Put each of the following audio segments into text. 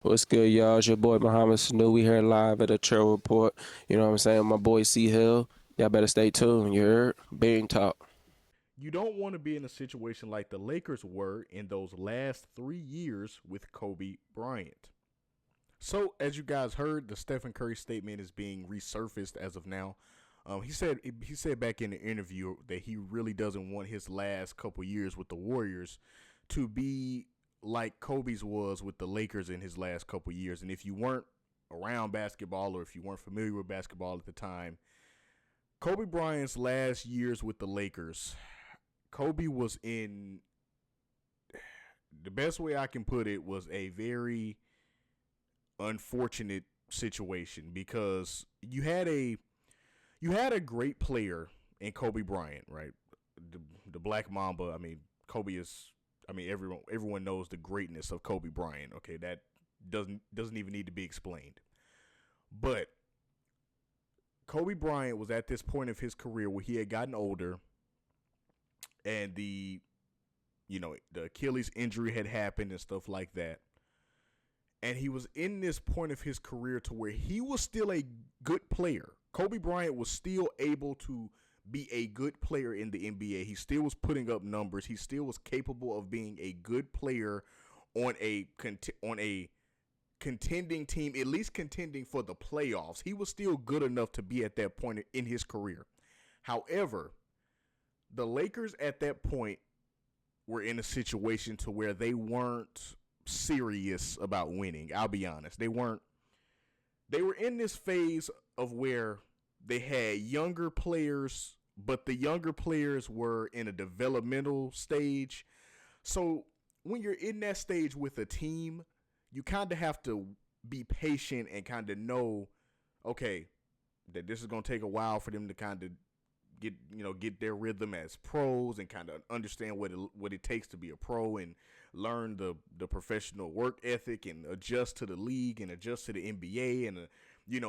What's good, y'all? It's your boy Muhammad Sanu. We here live at the Trail Report. You know what I'm saying? My boy C Hill. Y'all better stay tuned. You heard? Being talk. You don't want to be in a situation like the Lakers were in those last 3 years with Kobe Bryant. So, as you guys heard, the Stephen Curry statement is being resurfaced as of now. He said back in the interview that he really doesn't want his last couple years with the Warriors to be like Kobe's was with the Lakers in his last couple years. And if you weren't around basketball or if you weren't familiar with basketball at the time, Kobe Bryant's last years with the Lakers, Kobe was in the best way I can put it was a very unfortunate situation because you had a great player in Kobe Bryant, right? The Black Mamba. I mean, Kobe is. I mean, everyone knows the greatness of Kobe Bryant. Okay, that doesn't even need to be explained. But Kobe Bryant was at this point of his career where he had gotten older, and the Achilles injury had happened and stuff like that. And he was in this point of his career to where he was still a good player. Kobe Bryant was still able to be a good player in the NBA. He still was putting up numbers. He still was capable of being a good player on a contending team, at least contending for the playoffs. He was still good enough to be at that point in his career. However, the Lakers at that point were in a situation to where they weren't serious about winning. I'll be honest. They weren't. They were in this phase of where they had younger players, but the younger players were in a developmental stage. So when you're in that stage with a team, you kind of have to be patient and kind of know, okay, that this is going to take a while for them to kind of get their rhythm as pros and kind of understand what it takes to be a pro and learn the professional work ethic and adjust to the league and adjust to the NBA and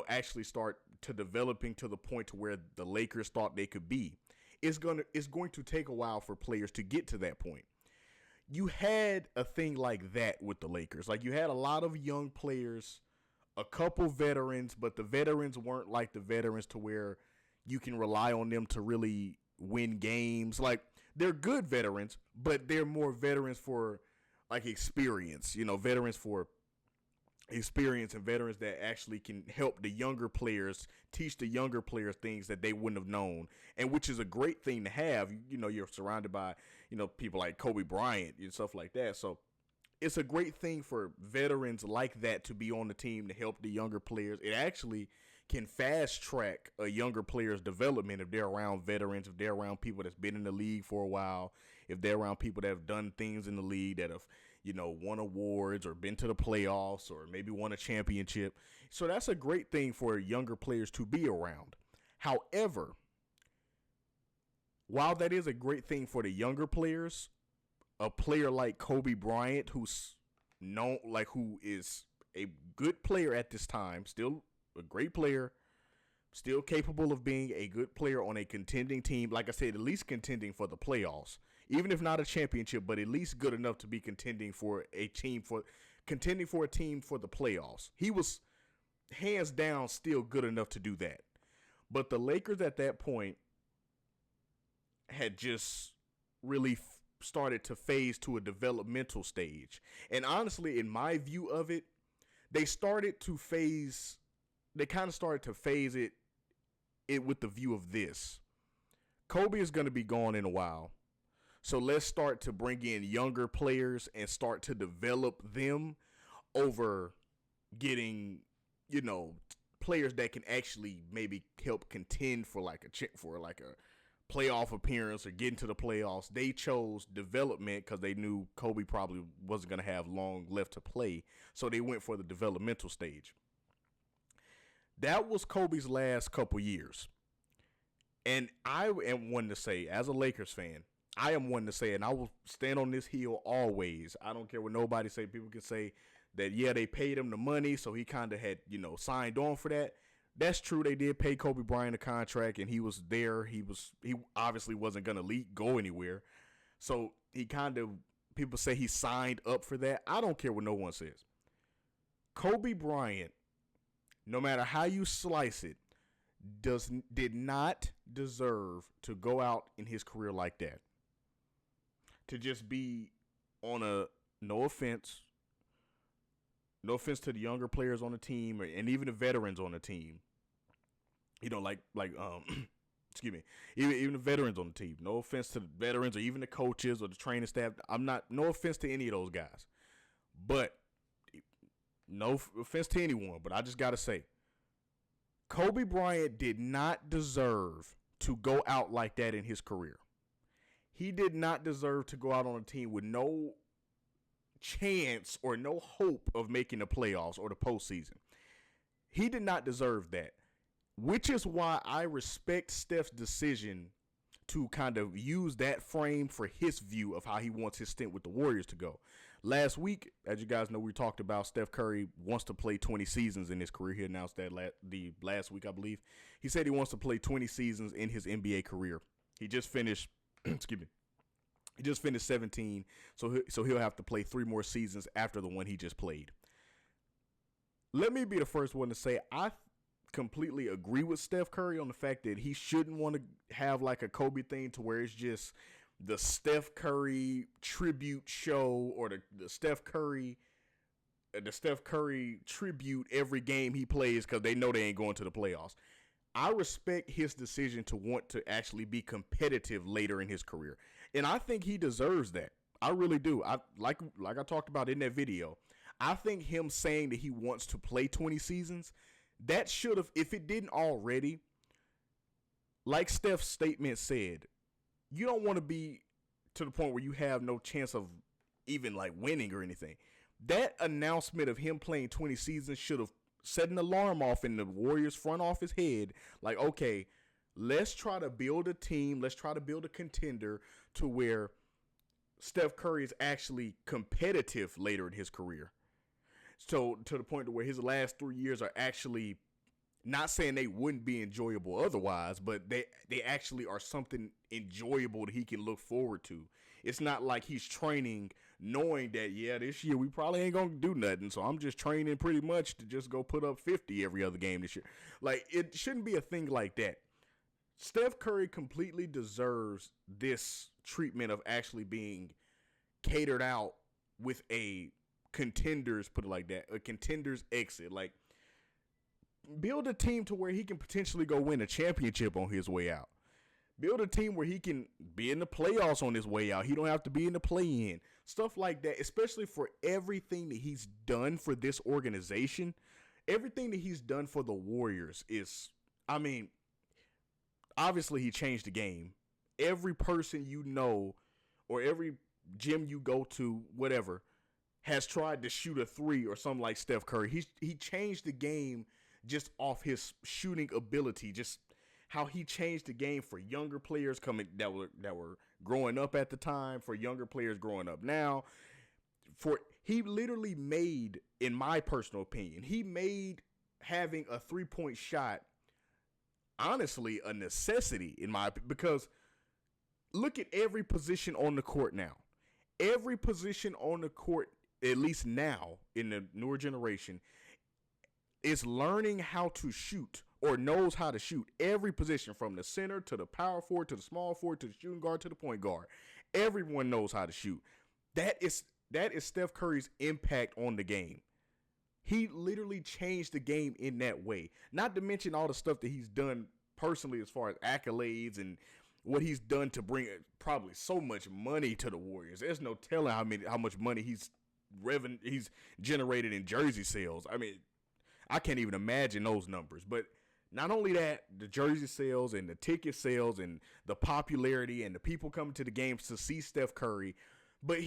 actually start to developing to the point to where the Lakers thought they could be. It's going to take a while for players to get to that point. You had a thing like that with the Lakers. Like you had a lot of young players, a couple veterans, but the veterans weren't like the veterans to where you can rely on them to really win games. Like they're good veterans, but they're more veterans for like experience, veterans for experience and veterans that actually can help the younger players, teach the younger players things that they wouldn't have known, and which is a great thing to have. You're surrounded by people like Kobe Bryant and stuff like that. So it's a great thing for veterans like that to be on the team to help the younger players. It actually can fast track a younger player's development if they're around veterans, if they're around people that's been in the league for a while, if they're around people that have done things in the league that have, won awards or been to the playoffs or maybe won a championship. So that's a great thing for younger players to be around. However, while that is a great thing for the younger players, a player like Kobe Bryant, who's known, like who is a good player at this time, still a great player, still capable of being a good player on a contending team. Like I said, at least contending for the playoffs, even if not a championship, but at least good enough to be contending for a team for the playoffs. He was hands down still good enough to do that. But the Lakers at that point had just really started to phase to a developmental stage. And honestly, in my view of it, they started to phase they kind of started to phase it with the view of this. Kobe is going to be gone in a while. So let's start to bring in younger players and start to develop them over getting, you know, players that can actually maybe help contend for like a playoff appearance or get into the playoffs. They chose development because they knew Kobe probably wasn't going to have long left to play. So they went for the developmental stage. That was Kobe's last couple years. And I am one to say, as a Lakers fan, I am one to say, and I will stand on this hill always. I don't care what nobody say. People can say that, yeah, they paid him the money, so he kind of had, signed on for that. That's true. They did pay Kobe Bryant a contract, and he was there. He obviously wasn't gonna go anywhere. So he kind of people say he signed up for that. I don't care what no one says. Kobe Bryant, no matter how you slice it, did not deserve to go out in his career like that. To just be on a no offense, no offense to the younger players on the team and even the veterans on the team. You know, excuse me, even the veterans on the team. No offense to the veterans or even the coaches or the training staff. No offense to any of those guys, but no offense to anyone. But I just gotta say, Kobe Bryant did not deserve to go out like that in his career. He did not deserve to go out on a team with no chance or no hope of making the playoffs or the postseason. He did not deserve that, which is why I respect Steph's decision to kind of use that frame for his view of how he wants his stint with the Warriors to go. Last week, as you guys know, we talked about Steph Curry wants to play 20 seasons in his career. He announced that last week, I believe. He said he wants to play 20 seasons in his NBA career. He just finished, excuse me, he just finished 17, so he'll have to play 3 more seasons after the one he just played. Let me be the first one to say I completely agree with Steph Curry on the fact that he shouldn't want to have like a Kobe thing to where it's just the Steph Curry tribute show or the Steph Curry tribute every game he plays because they know they ain't going to the playoffs. I respect his decision to want to actually be competitive later in his career, and I think he deserves that. I really do. I like I talked about in that video. I think him saying that he wants to play 20 seasons, that should have, if it didn't already, like Steph's statement said, you don't want to be to the point where you have no chance of even like winning or anything. That announcement of him playing 20 seasons should have set an alarm off in the Warriors front office head. Like, okay, let's try to build a team. Let's try to build a contender to where Steph Curry is actually competitive later in his career. So to the point to where his last 3 years are actually, not saying they wouldn't be enjoyable otherwise, but they actually are something enjoyable that he can look forward to. It's not like he's training knowing that, yeah, this year we probably ain't going to do nothing, so I'm just training pretty much to just go put up 50 every other game this year. Like, it shouldn't be a thing like that. Steph Curry completely deserves this treatment of actually being catered out with a contenders, put it like that, a contenders exit. Like, build a team to where he can potentially go win a championship on his way out. Build a team where he can be in the playoffs on his way out. He don't have to be in the play-in. Stuff like that, especially for everything that he's done for this organization. Everything that he's done for the Warriors is, I mean, obviously he changed the game. Every person you know or every gym you go to, whatever, has tried to shoot a 3 or something like Steph Curry. He changed the game just off his shooting ability, just how he changed the game for younger players coming that were growing up at the time, for younger players growing up now. He literally made, in my personal opinion, he made having a 3-point shot honestly a necessity in my opinion, because look at every position on the court now. Every position on the court, at least now in the newer generation, is learning how to shoot or knows how to shoot. Every position, from the center to the power forward to the small forward to the shooting guard to the point guard. Everyone knows how to shoot. That is Steph Curry's impact on the game. He literally changed the game in that way. Not to mention all the stuff that he's done personally as far as accolades and what he's done to bring probably so much money to the Warriors. There's no telling how much money he's generated in jersey sales. I mean, I can't even imagine those numbers. But not only that, the jersey sales and the ticket sales and the popularity and the people coming to the games to see Steph Curry. But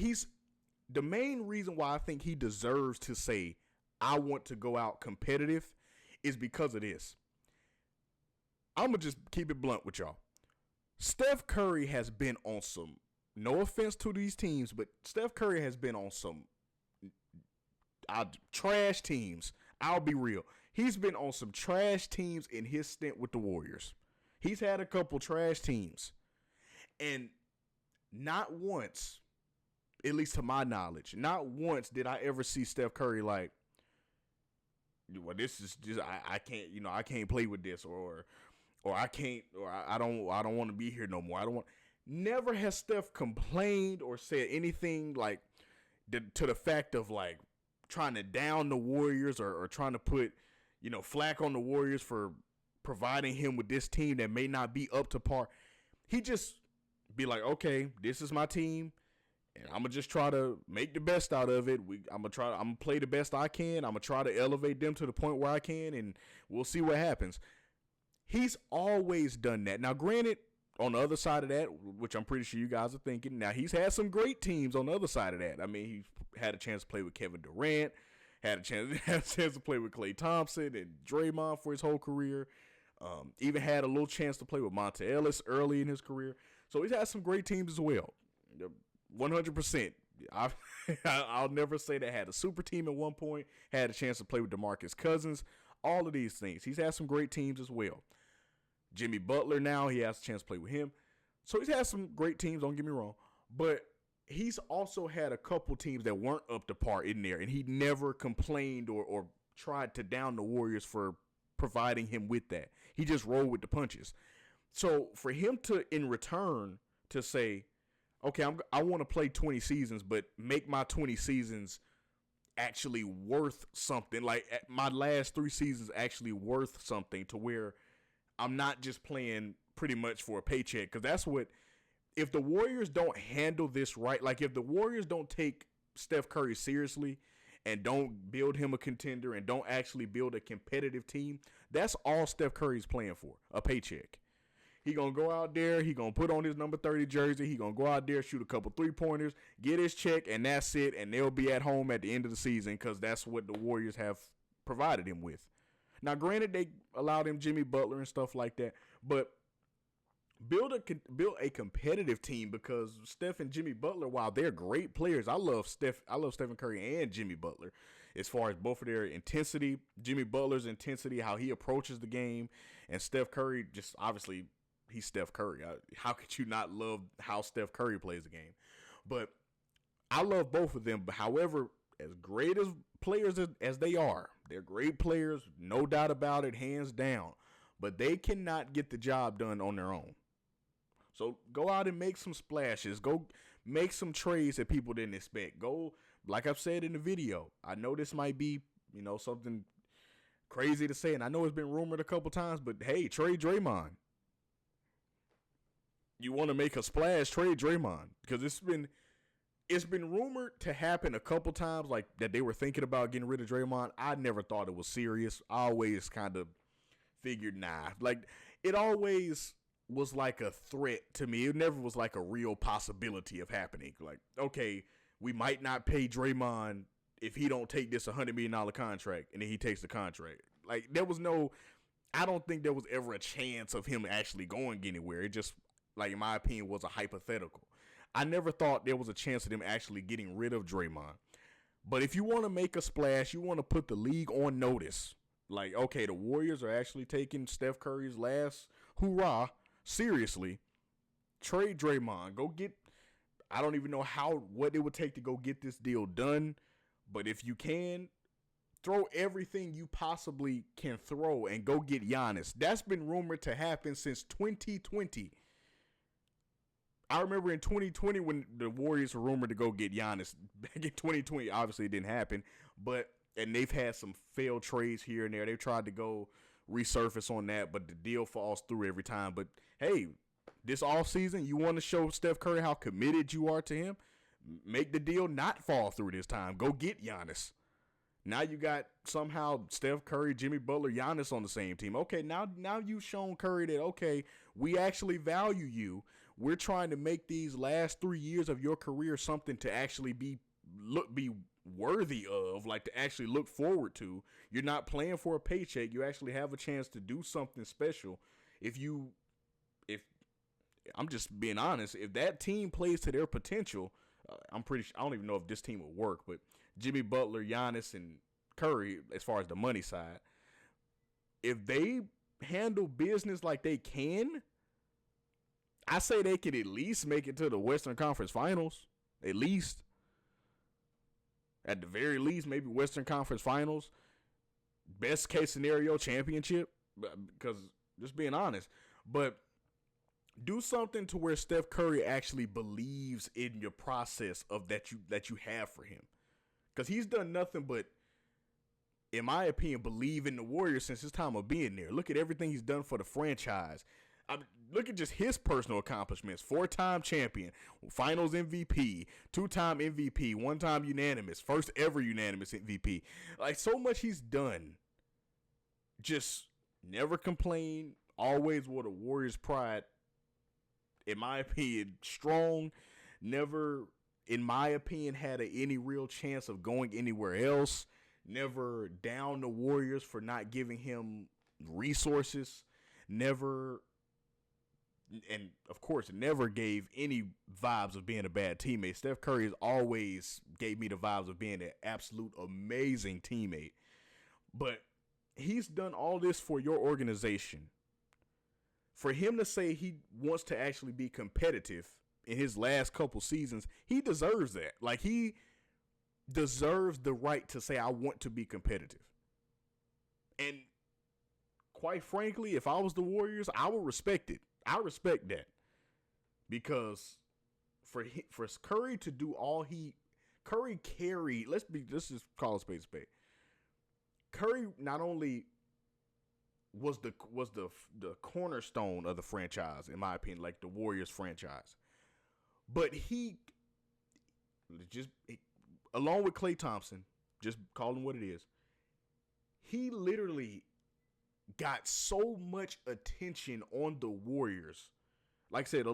the main reason why I think he deserves to say, I want to go out competitive, is because of this. I'm going to just keep it blunt with y'all. Steph Curry has been on some, no offense to these teams, but Steph Curry has been on some trash teams. I'll be real. He's been on some trash teams in his stint with the Warriors. He's had a couple trash teams. And not once, at least to my knowledge, not once did I ever see Steph Curry like, well, this is just I can't, I can't play with this, or I can't, or I don't want to be here no more. I don't want. Never has Steph complained or said anything like to the fact of like trying to down the Warriors or trying to put flack on the Warriors for providing him with this team that may not be up to par. He just be like, okay, this is my team, and I'm gonna just try to make the best out of it. I'm gonna play the best I can. I'm gonna try to elevate them to the point where I can, and we'll see what happens. He's always done that. Now, granted, on the other side of that, which I'm pretty sure you guys are thinking, now he's had some great teams on the other side of that. I mean, he had a chance to play with Kevin Durant, had a chance to play with Klay Thompson and Draymond for his whole career. Even had a little chance to play with Monta Ellis early in his career. So he's had some great teams as well. 100%. I'll never say that. Had a super team at one point, had a chance to play with DeMarcus Cousins, all of these things. He's had some great teams as well. Jimmy Butler now, he has a chance to play with him. So he's had some great teams, don't get me wrong. But he's also had a couple teams that weren't up to par in there, and he never complained or tried to down the Warriors for providing him with that. He just rolled with the punches. So for him to, in return, to say, okay, I want to play 20 seasons, but make my 20 seasons actually worth something. Like my last 3 seasons actually worth something to where I'm not just playing pretty much for a paycheck. Because that's what, if the Warriors don't handle this right, like if the Warriors don't take Steph Curry seriously and don't build him a contender and don't actually build a competitive team, that's all Steph Curry's playing for, a paycheck. He going to go out there, he going to put on his number 30 jersey, he going to go out there, shoot a couple three-pointers, get his check, and that's it, and they'll be at home at the end of the season because that's what the Warriors have provided him with. Now, granted, they allowed him Jimmy Butler and stuff like that, but build a competitive team because Steph and Jimmy Butler, while they're great players, I love Stephen Curry and Jimmy Butler as far as both of their intensity, Jimmy Butler's intensity, how he approaches the game, and Steph Curry just obviously he's Steph Curry. How could you not love how Steph Curry plays the game? But I love both of them. But however, as great as players as they are, they're great players, no doubt about it, hands down. But they cannot get the job done on their own. So go out and make some splashes. Go make some trades that people didn't expect. Go, like I've said in the video, I know this might be, something crazy to say, and I know it's been rumored a couple times, but hey, trade Draymond. You want to make a splash, trade Draymond, because it's been rumored to happen a couple times, like that they were thinking about getting rid of Draymond. I never thought it was serious. I always kind of figured, nah, like it always was like a threat to me. It never was like a real possibility of happening. Like, okay, we might not pay Draymond if he don't take this $100 million contract, and then he takes the contract. Like I don't think there was ever a chance of him actually going anywhere. It just, like, in my opinion, was a hypothetical. I never thought there was a chance of them actually getting rid of Draymond. But if you want to make a splash, you want to put the league on notice. Like, okay, the Warriors are actually taking Steph Curry's last hoorah seriously. Trade Draymond. Go get, I don't even know what it would take to go get this deal done. But if you can, throw everything you possibly can throw and go get Giannis. That's been rumored to happen since 2020. I remember in 2020 when the Warriors were rumored to go get Giannis. Back in 2020, obviously it didn't happen. And they've had some failed trades here and there. They've tried to go resurface on that, but the deal falls through every time. But hey, this offseason, you want to show Steph Curry how committed you are to him? Make the deal not fall through this time. Go get Giannis. Now you got somehow Steph Curry, Jimmy Butler, Giannis on the same team. Okay, now you've shown Curry that, okay, we actually value you. We're trying to make these last 3 years of your career something to actually be worthy of, like to actually look forward to. You're not playing for a paycheck. You actually have a chance to do something special. If I'm just being honest, if that team plays to their potential, I'm pretty sure, I don't even know if this team would work, but Jimmy Butler, Giannis, and Curry, as far as the money side, if they handle business like they can, I say they could at least make it to the Western Conference Finals. At least. At the very least, maybe Western Conference Finals. best case scenario championship, because just being honest, but do something to where Steph Curry actually believes in your process of that you have for him, because he's done nothing but, in my opinion, believe in the Warriors since his time of being there. Look at everything he's done for the franchise. Look at just his personal accomplishments. 4-time champion, finals MVP, 2-time MVP, 1-time unanimous, first ever unanimous MVP. Like, so much he's done. Just never complained, always wore the Warriors pride, in my opinion, strong. Never, in my opinion, had any real chance of going anywhere else. Never down the Warriors for not giving him resources. Never, and of course, never gave any vibes of being a bad teammate. Steph Curry has always gave me the vibes of being an absolute amazing teammate. But he's done all this for your organization. For him to say he wants to actually be competitive in his last couple seasons, he deserves that. Like, he deserves the right to say, I want to be competitive. And quite frankly, if I was the Warriors, I would respect it. I respect that, because for Curry to do all Curry carried. Let's just call a spade a spade. Curry not only was the cornerstone of the franchise, in my opinion, like the Warriors franchise, but he just, along with Klay Thompson, just call him what it is, he literally got so much attention on the Warriors. Like I said,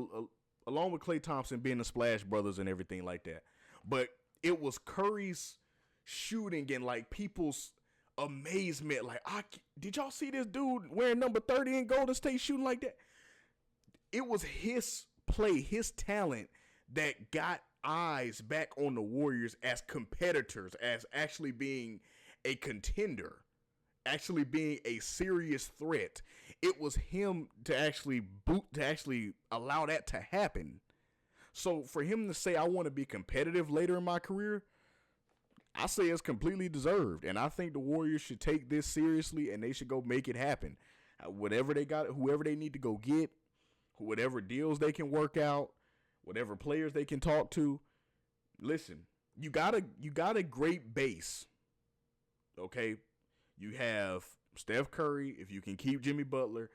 along with Klay Thompson being the Splash Brothers and everything like that. But it was Curry's shooting and like people's amazement. Like, did y'all see this dude wearing number 30 in Golden State shooting like that? It was his play, his talent that got eyes back on the Warriors as competitors, as actually being a contender, actually being a serious threat. It was him to actually allow that to happen. So for him to say, I want to be competitive later in my career, I say it's completely deserved. And I think the Warriors should take this seriously and they should go make it happen. Whatever they got, whoever they need to go get, whatever deals they can work out, whatever players they can talk to. Listen, you got a great base. Okay? You have Steph Curry. If you can keep Jimmy Butler,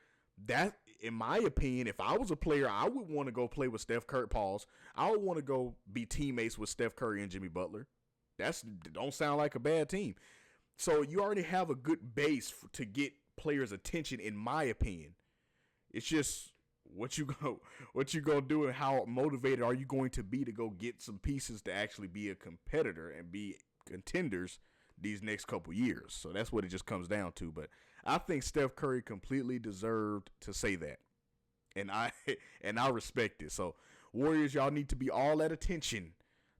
that, in my opinion, if I was a player, I would want to go play with Steph Curry. Pause. I would want to go be teammates with Steph Curry and Jimmy Butler. Don't sound like a bad team. So you already have a good base to get players' attention, in my opinion. It's just what you gonna do and how motivated are you going to be to go get some pieces to actually be a competitor and be contenders these next couple years. So that's what it just comes down to. But I think Steph Curry completely deserved to say that. And I respect it. So Warriors, y'all need to be all at attention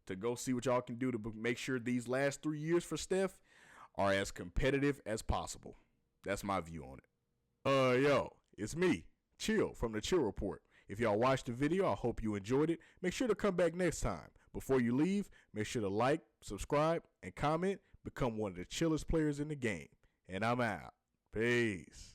to go see what y'all can do to make sure these last 3 years for Steph are as competitive as possible. That's my view on it. Yo, it's me, Chill, from the Chill Report. If y'all watched the video, I hope you enjoyed it. Make sure to come back next time. Before you leave, make sure to like, subscribe, and comment. Become one of the chillest players in the game. And I'm out. Peace.